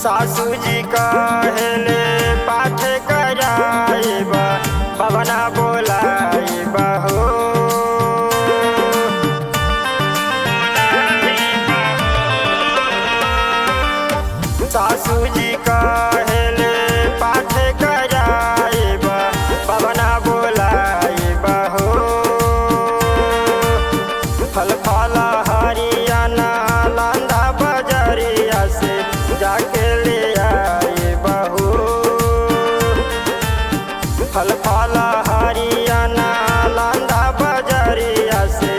सासू जी कहले पाठ कराइब पवना बोलाइब हो। सासू जी कहले पाठ कराइब पवना बोलाइब हो। फल फल हरियाणा लंदा बजरिया से जाके ले आइब हो। फल फल हरियाणा लंदा बजरिया से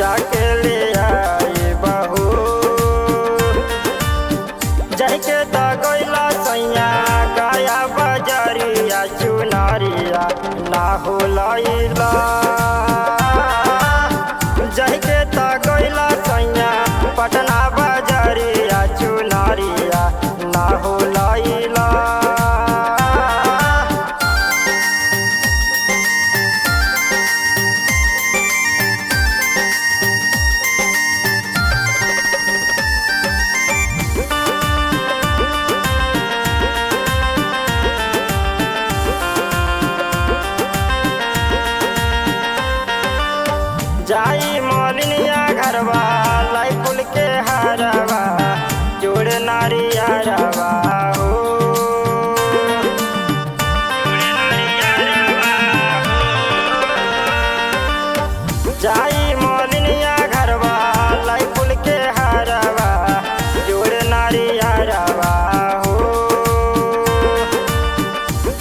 जाके ले आइब हो। जाके त गइला सैया गया बजरिया चुनरिया ना हो लैला। जाके त गइला सैया पटना बजरिया चुनरिया ना हो लैला। जाई मोलिनिया घरवा लाई फूल के हारवा जोड़ नारियरवा हो। जाई मोलिनिया घरवा लाई फूल के हारवा जोड़ नारियरवा हो।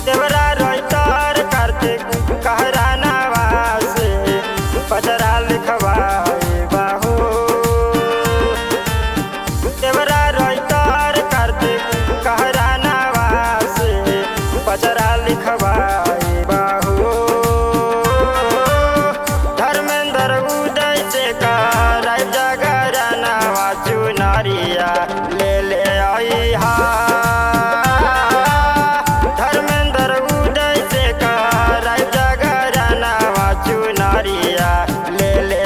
देवरा रोइतर कार्तिक कहरा नवासे पचरा लिखवाइब हो। देवरा रोइतर कार्तिक कहरा नवासे पचरा लिखवाइब हो। धर्मेंद्र उदय से कराइब जगरनवा चुनरिया ले ले आइहा। धर्मेंद्र उदय से कराइब जगरनवा चुनरिया ले ले